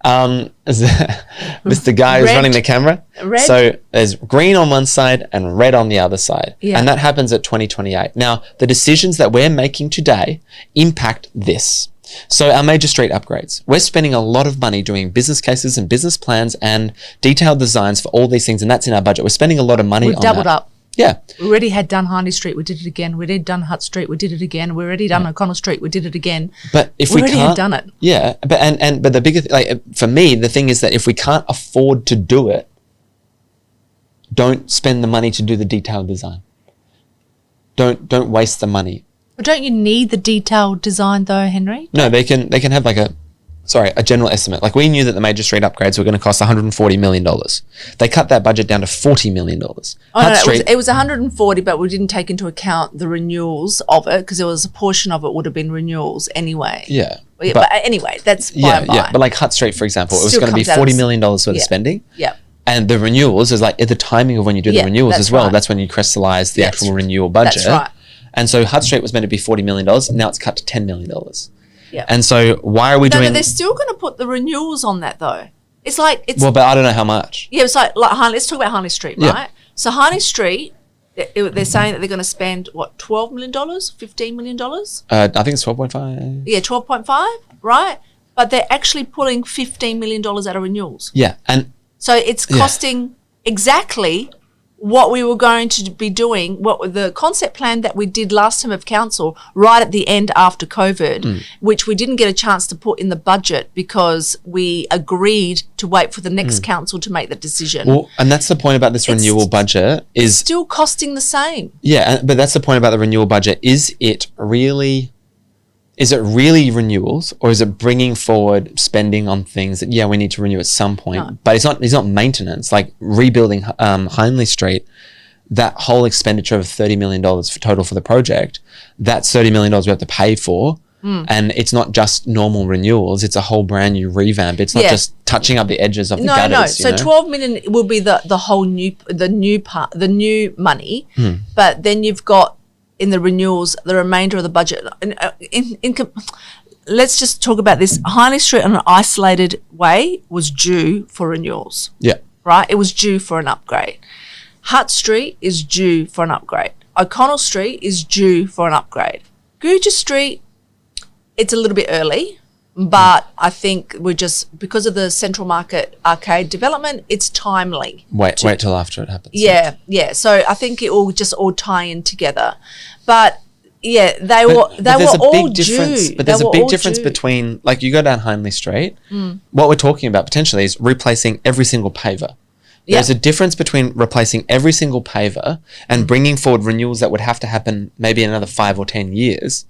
Mr. Guy who's running the camera. Red. So there's green on one side and red on the other side. Yeah. And that happens at 2028. Now, the decisions that we're making today impact this. So our major street upgrades, we're spending a lot of money doing business cases and business plans and detailed designs for all these things, and that's in our budget. We're spending a lot of money on that. We've doubled up. Yeah. We already had done Harney Street, we did it again. We already done Hutt Street, we did it again. We already done O'Connell Street, we did it again. But if we already can't, had done it. Yeah, but the bigger for me, the thing is that if we can't afford to do it, don't spend the money to do the detailed design. Don't waste the money. But don't you need the detailed design though, Henry? No, they can have like a general estimate. Like, we knew that the major street upgrades were going to cost $140 million. They cut that budget down to $40 million. Oh, no, it was 140, but we didn't take into account the renewals of it, because there was a portion of it would have been renewals anyway. Yeah. But anyway, that's by and by. Yeah. But like Hutt Street, for example, it was going to be $40 million worth of spending. Yeah. And the renewals is like at the timing of when you do the renewals as well. Right. That's when you crystallize the actual renewal budget. That's right. And so Hutt Street was meant to be $40 million. Now it's cut to $10 million. Yeah. And so why are we doing... No, they're still going to put the renewals on that though. It's... Well, but I don't know how much. Yeah, it's like let's talk about Harney Street, right? Yeah. So Harney Street, they're saying that they're going to spend, what, $12 million, $15 million? I think it's 12.5. Yeah, 12.5, right? But they're actually pulling $15 million out of renewals. Yeah, and So it's costing exactly what we were going to be doing, what the concept plan that we did last time of council, right at the end after COVID, which we didn't get a chance to put in the budget because we agreed to wait for the next council to make the decision. well, and that's the point about this renewal budget is Still costing the same. yeah, but that's the point about the renewal budget. Is it really renewals, or is it bringing forward spending on things that we need to renew at some point? No. But it's not maintenance. Like rebuilding Hindley Street, that whole expenditure of $30 million for total for the project, that's $30 million we have to pay for. And it's not just normal renewals, it's a whole brand new revamp. It's not just touching up the edges of the gutters. So 12 million will be the whole new money, but then you've got in the renewals the remainder of the budget. Let's just talk about this. Hindley Street on an isolated way was due for renewals. Yeah. Right? It was due for an upgrade. Hutt Street is due for an upgrade. O'Connell Street is due for an upgrade. Guja Street, it's a little bit early, but I think we're just, because of the Central Market Arcade development, it's timely. Wait till after it happens. Yeah. So I think it will just all tie in together. But yeah, they were all due. But there's a big difference between, like, you go down Hindley Street, what we're talking about potentially is replacing every single paver. There's a difference between replacing every single paver and bringing forward renewals that would have to happen maybe in another 5 or 10 years,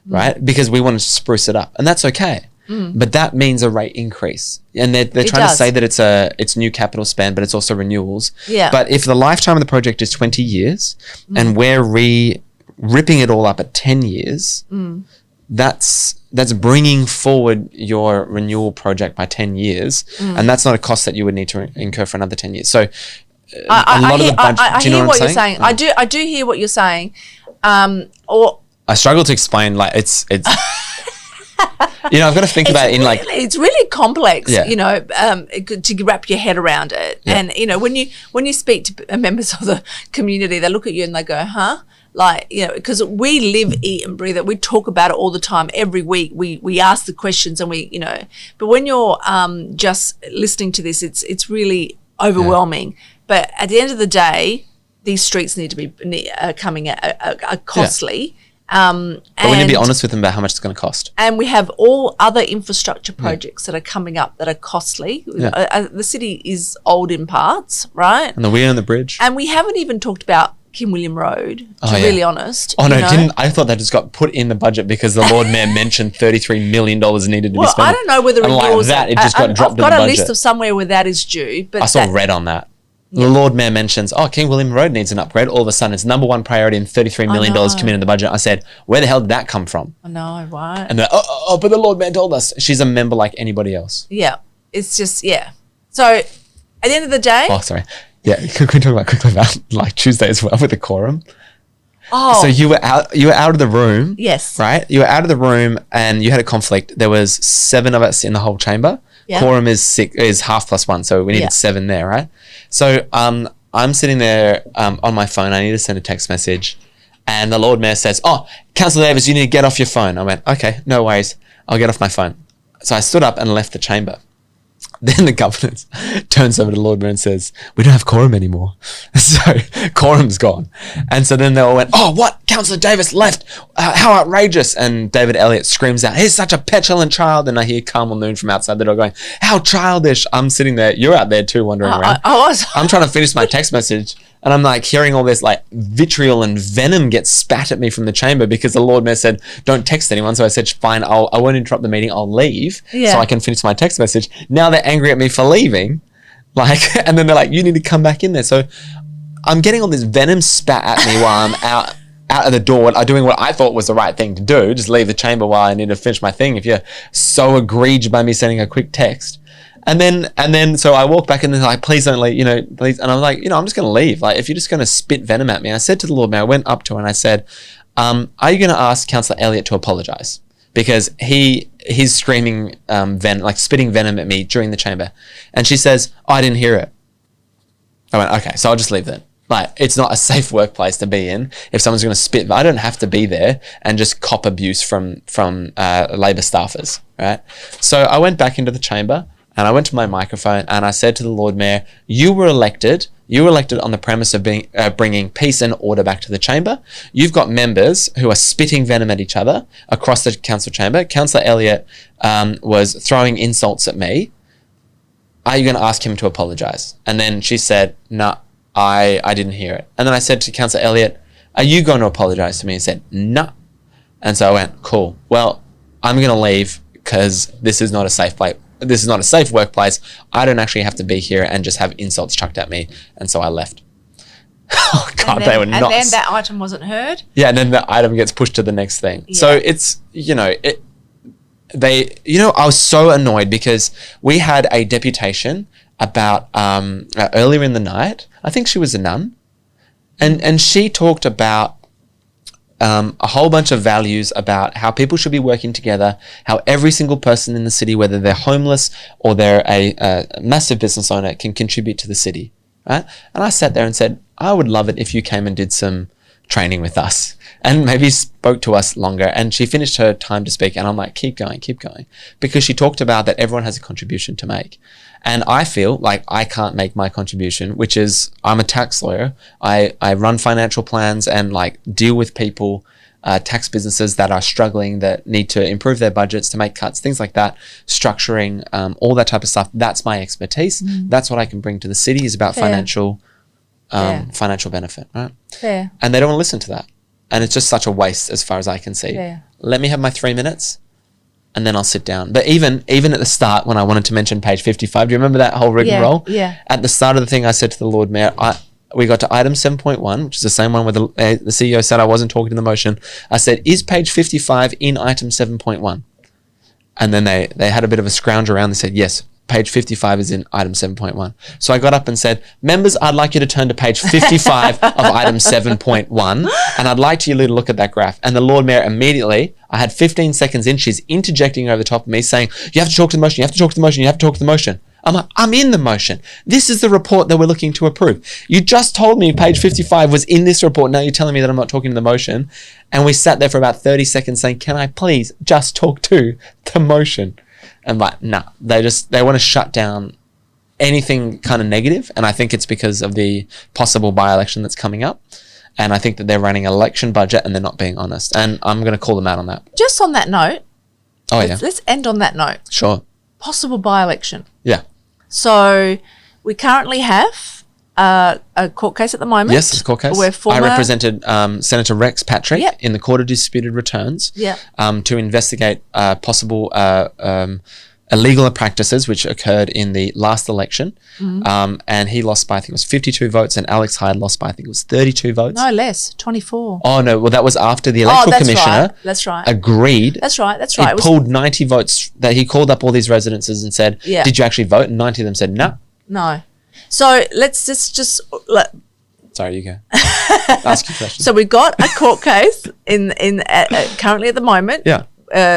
right? Because we want to spruce it up, and that's okay. But that means a rate increase, and they're trying to say that it's new capital spend, but it's also renewals. Yeah. But if the lifetime of the project is 20 years, and we're ripping it all up at 10 years, that's bringing forward your renewal project by 10 years, and that's not a cost that you would need to incur for another 10 years. So I hear what you're saying. I do hear what you're saying. Or I struggle to explain, like, it's I've got to think about it in like it's really complex, Yeah. to wrap your head around it. Yeah. And when you speak to members of the community, they look at you and they go, huh? Like, because we live, eat and breathe it. We talk about it all the time. Every week we ask the questions and but when you're just listening to this, it's really overwhelming. But at the end of the day, these streets need to be coming at costly. But we need to be honest with them about how much it's going to cost. And we have all other infrastructure projects that are coming up that are costly. The city is old in parts, right? And the weir and the bridge. And we haven't even talked about Kim William Road, to be really honest. Oh, no, I thought that just got put in the budget because the Lord Mayor mentioned $33 million needed to be spent. Well, I don't know whether renewals... like that, it just got dropped in the budget. I've got a list of somewhere where that is due. But I saw red on that. The Lord Mayor mentions, King William Road needs an upgrade. All of a sudden, it's number one priority and $33 million committed in the budget. I said, where the hell did that come from? I know, right? And they're, but the Lord Mayor told us. She's a member like anybody else. Yeah. It's just, So, at the end of the day... Oh, sorry. Yeah, can we talk quickly about like Tuesday as well with the quorum? Oh. So you were out of the room. Yes. Right? You were out of the room and you had a conflict. There was 7 of us in the whole chamber. Yeah. Quorum is half plus 1, so we needed 7 there, right? So I'm sitting there on my phone. I need to send a text message, and the Lord Mayor says, Councillor Davis, you need to get off your phone. I went, okay, no worries. I'll get off my phone. So I stood up and left the chamber. Then the governor turns over to the Lord Mayor and says, we don't have quorum anymore. So quorum's gone. And so then they all went, what? Councillor Davis left. How outrageous. And David Elliott screams out, he's such a petulant child. And I hear Carmel Noon from outside the door going, how childish. I'm sitting there. You're out there too, wandering around. I'm trying to finish my text message. And I'm like hearing all this like vitriol and venom get spat at me from the chamber because the Lord Mayor said, don't text anyone. So I said, fine, I won't interrupt the meeting. I'll leave so I can finish my text message. Now they're angry at me for leaving. And then they're like, you need to come back in there. So I'm getting all this venom spat at me while I'm out of the door, doing what I thought was the right thing to do. Just leave the chamber while I need to finish my thing. If you're so aggrieved by me sending a quick text. And then, so I walk back and they're like, please don't leave, please. And I'm like, I'm just going to leave. Like, if you're just going to spit venom at me. And I said to the Lord Mayor, I went up to her and I said, are you going to ask Councillor Elliott to apologise? Because he's screaming venom, like spitting venom at me during the chamber. And she says, I didn't hear it. I went, okay, so I'll just leave then. Like, it's not a safe workplace to be in if someone's going to spit. I don't have to be there and just cop abuse from Labor staffers, right? So I went back into the chamber and I went to my microphone and I said to the Lord Mayor, you were elected on the premise of bringing peace and order back to the chamber. You've got members who are spitting venom at each other across the council chamber. Councillor Elliott was throwing insults at me. Are you going to ask him to apologise? And then she said, no. I didn't hear it. And then I said to Councillor Elliott, are you going to apologise to me? He said, no. And so I went, cool. Well, I'm going to leave because this is not a safe place. This is not a safe workplace. I don't actually have to be here and just have insults chucked at me. And so I left. Oh, God, they were nuts. And then that item wasn't heard? Yeah, and then the item gets pushed to the next thing. Yeah. So it's, I was so annoyed because we had a deputation about earlier in the night. I think she was a nun, and she talked about a whole bunch of values about how people should be working together, how every single person in the city, whether they're homeless or they're a massive business owner, can contribute to the city, right? And I sat there and said, I would love it if you came and did some training with us and maybe spoke to us longer. And she finished her time to speak and I'm like, keep going, because she talked about that everyone has a contribution to make. And I feel like I can't make my contribution, which is I'm a tax lawyer. I run financial plans and like deal with people, tax businesses that are struggling, that need to improve their budgets, to make cuts, things like that, structuring, all that type of stuff. That's my expertise. That's what I can bring to the city, is about financial benefit, right? Fair. And they don't want to listen to that. And it's just such a waste as far as I can see. Fair. Let me have my 3 minutes and then I'll sit down. But even at the start, when I wanted to mention page 55, do you remember that whole rigmarole? Yeah. At the start of the thing, I said to the Lord Mayor, we got to item 7.1, which is the same one where the CEO said I wasn't talking to the motion. I said, is page 55 in item 7.1? And then they had a bit of a scrounge around. They said, yes, page 55 is in item 7.1. So I got up and said, members, I'd like you to turn to page 55 of item 7.1, and I'd like you to look at that graph. And the Lord Mayor immediately, I had 15 seconds in, she's interjecting over the top of me saying, you have to talk to the motion, you have to talk to the motion, you have to talk to the motion. I'm like, I'm in the motion. This is the report that we're looking to approve. You just told me page 55 was in this report. Now you're telling me that I'm not talking to the motion. And we sat there for about 30 seconds saying, can I please just talk to the motion? And like, nah, they want to shut down anything kind of negative. And I think it's because of the possible by-election that's coming up. And I think that they're running an election budget and they're not being honest. And I'm going to call them out on that. Just on that note. Let's end on that note. Sure. Possible by-election. Yeah. So we currently have a court case at the moment. Yes, it's a court case. I represented Senator Rex Patrick in the Court of Disputed Returns to investigate possible illegal practices which occurred in the last election. And he lost by, I think it was 52 votes, and Alex Hyde lost by, I think it was 32 votes. No, less, 24. Oh, no. Well, that was after the electoral commissioner agreed. That's right. He pulled 90 votes. That he called up all these residences and said, did you actually vote? And 90 of them said, no. No. So let's just Sorry, you go. Ask your question. So we've got a court case in currently at the moment. Yeah.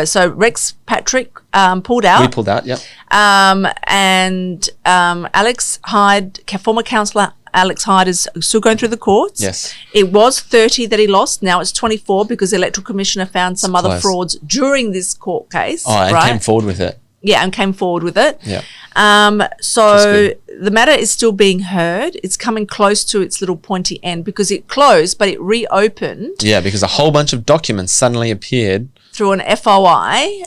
So Rex Patrick pulled out. We pulled out, yeah. And Alex Hyde, former councillor Alex Hyde, is still going through the courts. Yes. It was 30 that he lost. Now it's 24 because the electoral commissioner found some other frauds during this court case. Oh, and came forward with it. Yeah, and came forward with it. Yeah. So the matter is still being heard. It's coming close to its little pointy end because it closed, but it reopened. Yeah, because a whole bunch of documents suddenly appeared through an FOI.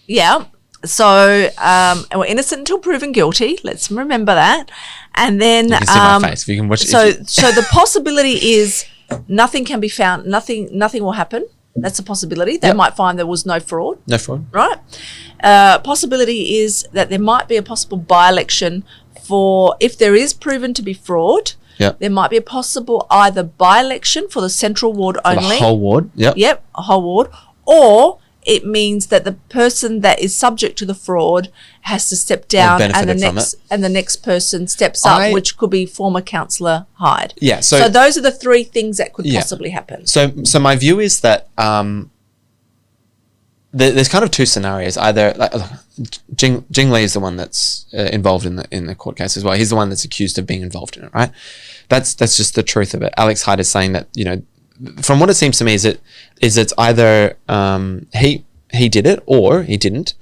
Yeah. So and we're innocent until proven guilty. Let's remember that. And then you can see my face. If you can watch so the possibility is nothing can be found. Nothing will happen. That's a possibility. They might find there was no fraud. No fraud. Right. Possibility is that there might be a possible by-election for, if there is proven to be fraud, there might be a possible either by-election for the central ward only. The whole ward. Yep, a whole ward. Or it means that the person that is subject to the fraud has to step down and the next person steps up, which could be former councillor Hyde. Yeah. So those are the three things that could possibly happen. So my view is that there's kind of two scenarios. Either like, Jing Lee is the one that's involved in the court case as well. He's the one that's accused of being involved in it, right? That's just the truth of it. Alex Hyde is saying that, you know, from what it seems to me, is it's either he did it or he didn't,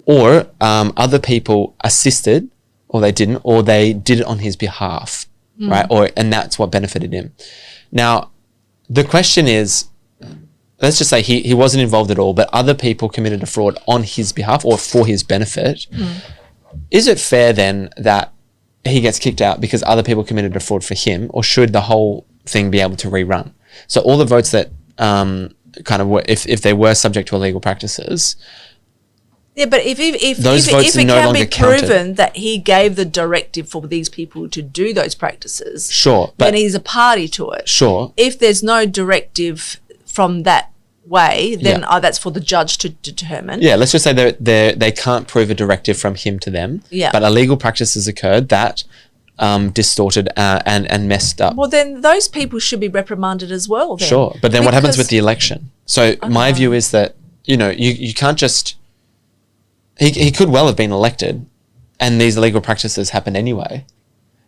or other people assisted or they didn't, or they did it on his behalf, right? And that's what benefited him. Now, the question is, let's just say he wasn't involved at all, but other people committed a fraud on his behalf or for his benefit. Is it fair then that he gets kicked out because other people committed a fraud for him, or should the whole thing be able to rerun? So all the votes that kind of were, if they were subject to illegal practices. Yeah, but if those votes it no can longer be proven that he gave the directive for these people to do those practices, sure, but then he's a party to it. Sure. If there's no directive from that way, then that's for the judge to determine. Yeah, let's just say they can't prove a directive from him to them. Yeah. But illegal practices occurred that distorted and messed up. Well, then those people should be reprimanded as well. Then. Sure, but then what happens with the election? So my view is that, you know, you can't just... He could well have been elected and these illegal practices happened anyway.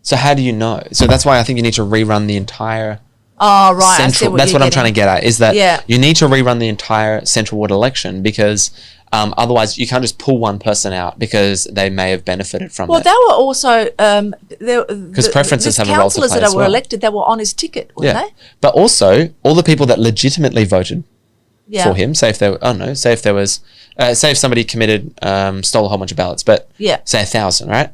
So how do you know? So that's why I think you need to rerun the entire... Oh, right. Central, that's what I'm trying to get at, is that you need to rerun the entire central ward election, because otherwise you can't just pull one person out because they may have benefited from it. Well, there were also... Because preferences have a role to play as well. Councillors that were elected, they were on his ticket, weren't they? But also, all the people that legitimately voted for him, say if somebody committed, stole a whole bunch of ballots, but say 1,000, right?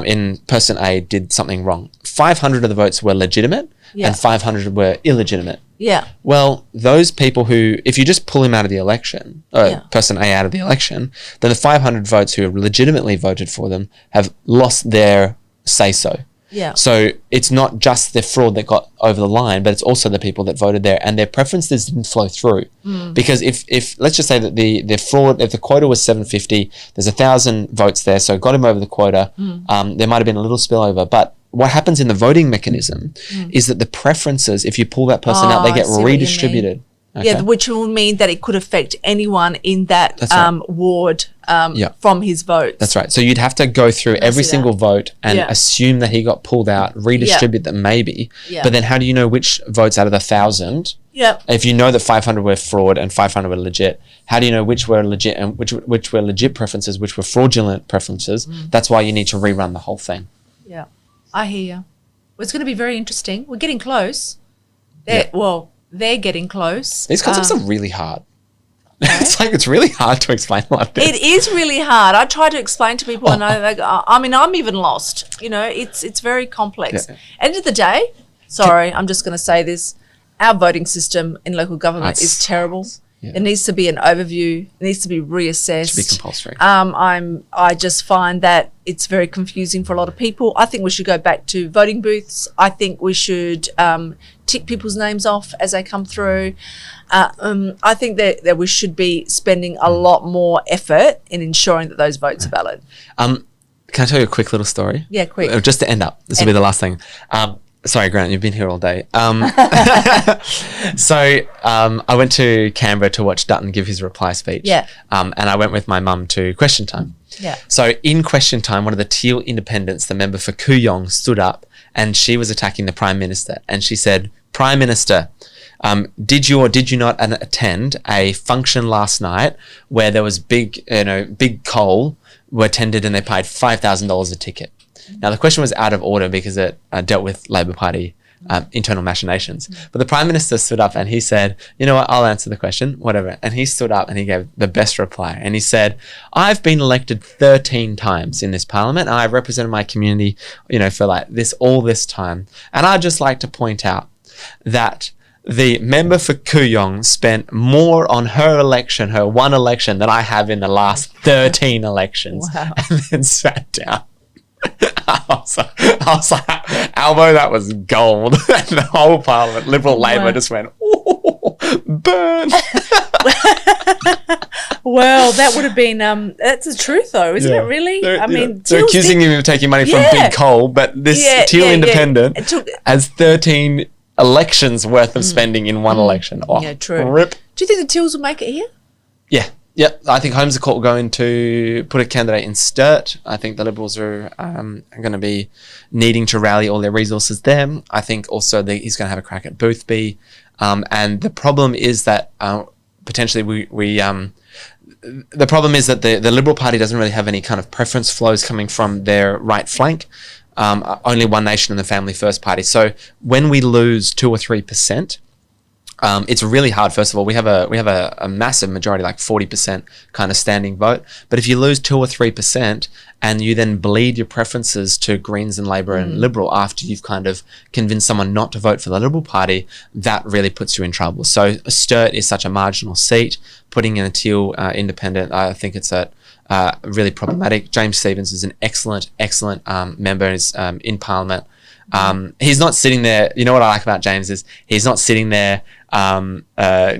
In person A did something wrong. 500 of the votes were legitimate and 500 were illegitimate. Well, those people who, if you just pull him out of the election, person A out of the election, then the 500 votes who legitimately voted for them have lost their say-so. So it's not just the fraud that got over the line, but it's also the people that voted there and their preferences didn't flow through. Because if let's just say that the fraud, if the quota was 750, there's 1,000 votes there, so it got him over the quota. There might have been a little spillover, but what happens in the voting mechanism is that the preferences, if you pull that person out, they get redistributed. Okay. Which will mean that it could affect anyone in that ward from his votes. That's right. So you'd have to go through every single vote and assume that he got pulled out, redistribute them maybe. But then how do you know which votes out of the 1,000? If you know that 500 were fraud and 500 were legit, how do you know which were legit and which were legit preferences, which were fraudulent preferences? That's why you need to rerun the whole thing. Yeah, I hear you. Well, it's going to be very interesting. We're getting close. They're getting close. These concepts are really hard. It's really hard to explain like this. It is really hard. I try to explain to people, and I'm even lost. You know, it's very complex. End of the day, I'm just going to say this: our voting system in local government is terrible. It needs to be an overview. It needs to be reassessed. It should be compulsory. I just find that it's very confusing for a lot of people. I think we should go back to voting booths. I think we should tick people's names off as they come through. I think that we should be spending a lot more effort in ensuring that those votes are valid. Can I tell you a quick little story? Yeah, quick. Just to end up. This will be the last thing. Sorry, Grant, you've been here all day. I went to Canberra to watch Dutton give his reply speech. And I went with my mum to Question Time. So in Question Time, one of the Teal Independents, the member for Kooyong, stood up and she was attacking the Prime Minister. And she said, Prime Minister, did you or did you not attend a function last night where there was big coal were attended and they paid $5,000 a ticket? Now, the question was out of order because it dealt with Labor Party internal machinations. But the Prime Minister stood up and he said, you know what, I'll answer the question, whatever. And he stood up and he gave the best reply. And he said, I've been elected 13 times in this parliament and I've represented my community, for all this time. And I'd just like to point out that the member for Kooyong spent more on her one election, than I have in the last 13 elections. Wow. And then sat down. I was like, Albo, that was gold. And the whole parliament, Liberal Labor, just went, ooh, burn. Well, that would have been, that's the truth though, isn't it really? They're accusing him of taking money from Big Coal, but this Teal Independent has 13 elections worth of spending in one election. True. Rip. Do you think the Teals will make it here? Yeah. Yep, I think Holmes Court will go into put a candidate in Sturt. I think the Liberals are going to be needing to rally all their resources there. I think also he's going to have a crack at Boothby. And the problem is that potentially the problem is that the Liberal Party doesn't really have any kind of preference flows coming from their right flank. Only One Nation and the Family First Party. So when we lose 2 or 3%, it's really hard. First of all, we have a massive majority, like 40% kind of standing vote. But if you lose 2 or 3% and you then bleed your preferences to Greens and Labor and Liberal after you've kind of convinced someone not to vote for the Liberal Party, that really puts you in trouble. So Sturt is such a marginal seat. Putting in a Teal independent, I think it's really problematic. James Stephens is an excellent member in Parliament. He's not sitting there. You know what I like about James is he's not sitting there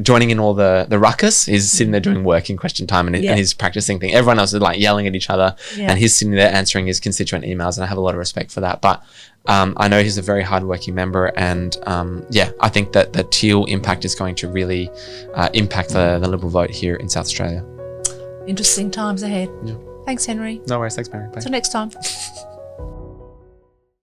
joining in all the ruckus. He's sitting there doing work in question time and he's practicing things. Everyone else is like yelling at each other and he's sitting there answering his constituent emails, and I have a lot of respect for that. But I know he's a very hardworking member, and I think that the Teal impact is going to really impact the Liberal vote here in South Australia. Interesting times ahead. Yeah. Thanks, Henry. No worries. Thanks, Mary. Bye. Until next time.